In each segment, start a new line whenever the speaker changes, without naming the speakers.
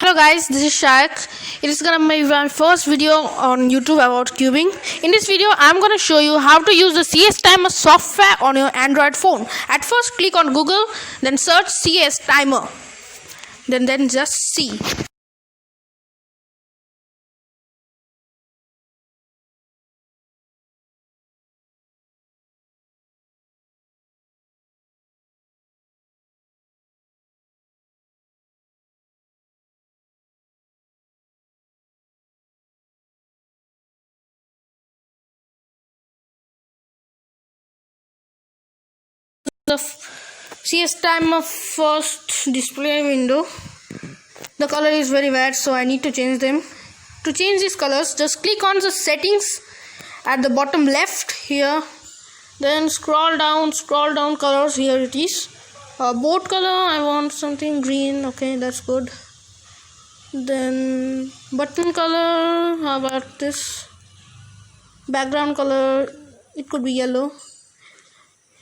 Hello guys, this is Shaq. It is gonna be my first video on YouTube about cubing. In this video, I'm gonna show you how to use the CS Timer software on your Android phone. At first, click on Google, then search CS Timer. Then just see. The CS Timer first display window. The color is very bad, so I need to change them. To change these colors, just click on the settings at the bottom left here. Then scroll down colors. Here it is. Board color, I want something green. Okay, that's good. Then button color, how about this? Background color, it could be yellow.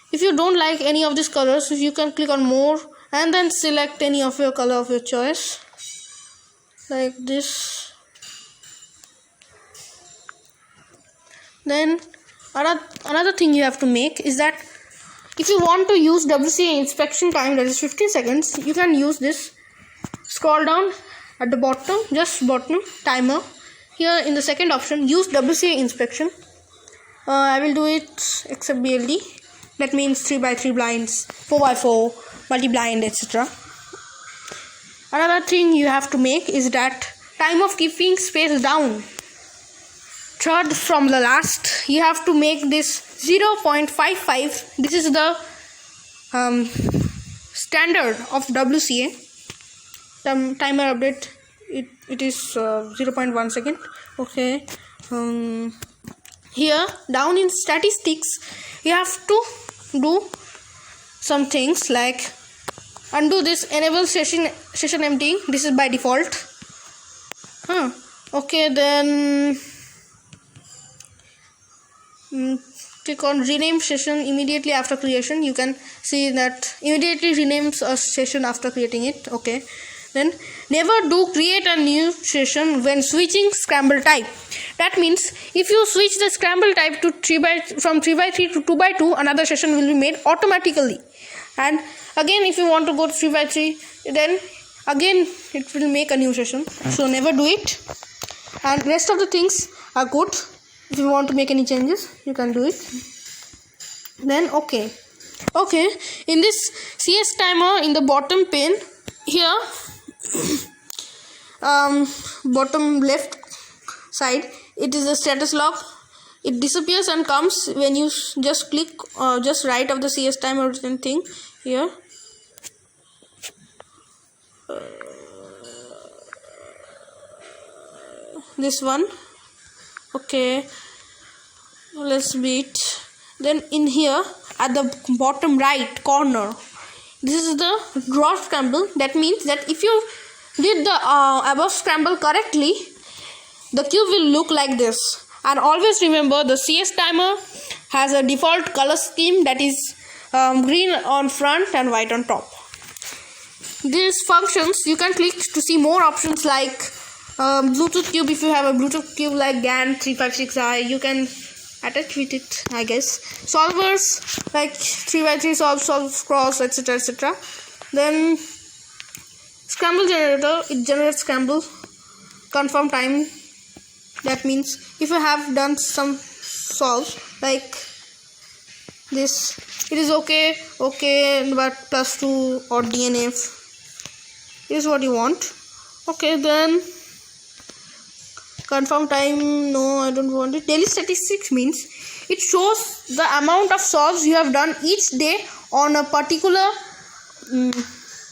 If you don't like any of these colors, you can click on more and then select any of your color of your choice, like this. Then another thing you have to make is that if you want to use WCA inspection time, that is 15 seconds, you can use this. Scroll down at the bottom, just bottom, timer. Here in the second option, use WCA inspection. I will do it except BLD. That means 3x3 blinds, 4x4, multi-blind, etc. Another thing you have to make is that time of keeping space down. Third from the last, you have to make this 0.55. This is the standard of WCA. Timer update, it is 0.1 second. Okay. Here down in statistics, you have to do some things like undo this enable session emptying. This is by default. Okay, then click on rename session immediately after creation. You can see that immediately renames a session after creating it. Okay, then never do create a new session when switching scramble type. That means if you switch the scramble type to from 3x3 to 2x2, another session will be made automatically. And again, if you want to go to 3x3, then again it will make a new session. So never do it. And rest of the things are good. If you want to make any changes, you can do it. Then okay, in this CS Timer, in the bottom pane here, bottom left side, it is the status log. It disappears and comes when you just click just right of the CS Timer written thing here. This one. Okay, let's beat. Then in here at the bottom right corner, this is the draw scramble. That means that if you did the above scramble correctly, the cube will look like this. And always remember, the CS Timer has a default color scheme, that is green on front and white on top. These functions you can click to see more options like Bluetooth cube. If you have a Bluetooth cube like GAN 356i, you can attach with it, I guess. Solvers like 3x3 solve cross, etc. Then scramble generator, it generates scramble. Confirm time. That means if you have done some solves like this, it is okay, but +2 or DNF is what you want. Okay, then confirm time, no, I don't want it. Daily statistics means it shows the amount of solves you have done each day on a particular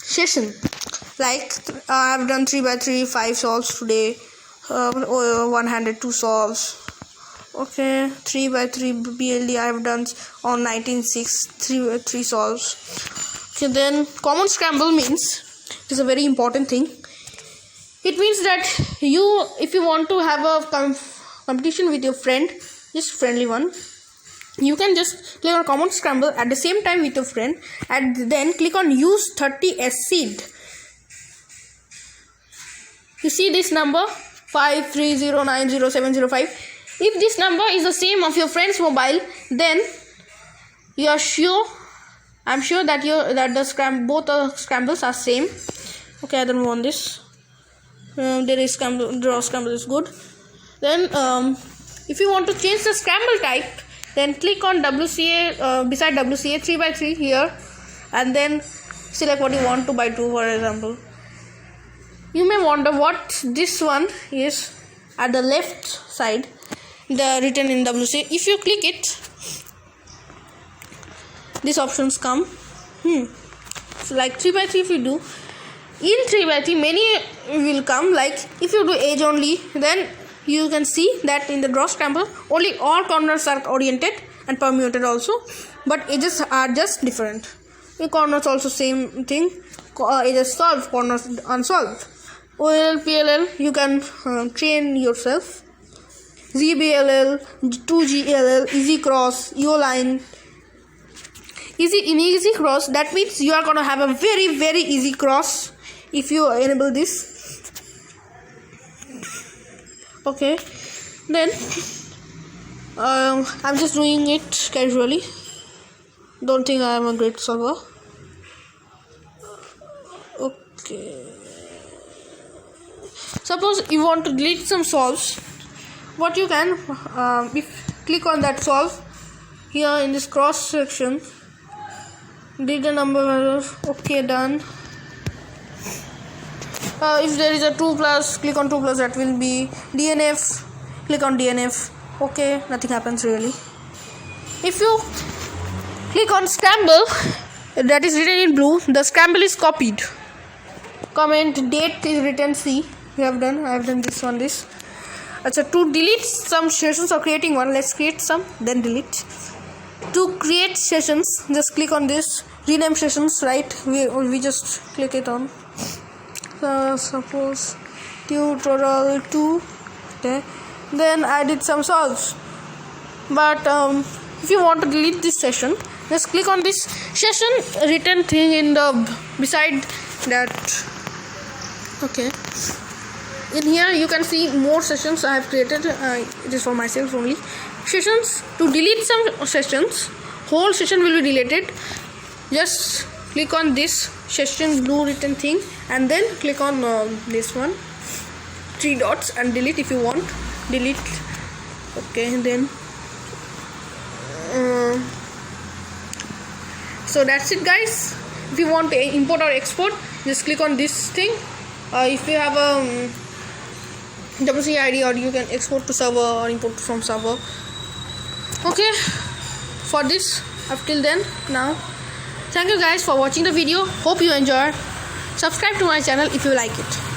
session. Like I have done 3x3 5 solves today, one-handed 2 solves. Okay, 3x3 BLD I have done on 19.6 3 solves. Okay, then common scramble means it is a very important thing. It means that if you want to have a competition with your friend, just friendly one, you can just click on common scramble at the same time with your friend, and then click on use 30 as seed. You see this number 530907005. If this number is the same of your friend's mobile, then you are sure. I'm sure that both the scrambles are same. Okay, I don't want this. There is draw scramble is good. Then if you want to change the scramble type, then click on WCA beside WCA 3x3 here, and then select what you want, 2x2 for example. You may wonder what this one is at the left side, the written in WCA. If you click it, these options come. So like 3x3, if you do in 3x3, many will come. Like if you do edge only, then you can see that in the draw scramble only all corners are oriented and permuted also, but edges are just different. In corners also same thing, edges solved, corners unsolved. OLL, PLL, you can train yourself. ZBLL, 2GLL, easy cross, EO line. Easy cross, that means you are gonna have a very very easy cross if you enable this. Okay, then I'm just doing it casually. Don't think I am a great solver. Okay, suppose you want to delete some solves. What you can, if click on that solve here in this cross section, delete the number errors. Okay, done. If there is a 2 plus, click on 2 plus, that will be DNF. Click on DNF. Okay, nothing happens really. If you click on scramble, that is written in blue, the scramble is copied. Comment date is written C. I have done this. So to delete some sessions or creating one, let's create some, then delete. To create sessions, just click on this, rename sessions, right? We just click it on. Suppose tutorial 2. Okay, then I did some solves. But if you want to delete this session, just click on this session written thing in the beside that. Okay, in here you can see more sessions I have created. It is for myself only. Sessions, to delete some sessions, whole session will be deleted. Just click on this session blue written thing and then click on this one, 3 dots, and delete if you want. Delete. Okay, then so that's it guys. If you want to import or export, just click on this thing. If you have a WCA ID, or you can export to server or import from server. Okay, for this up till then, now thank you guys for watching the video. Hope you enjoyed. Subscribe to my channel if you like it.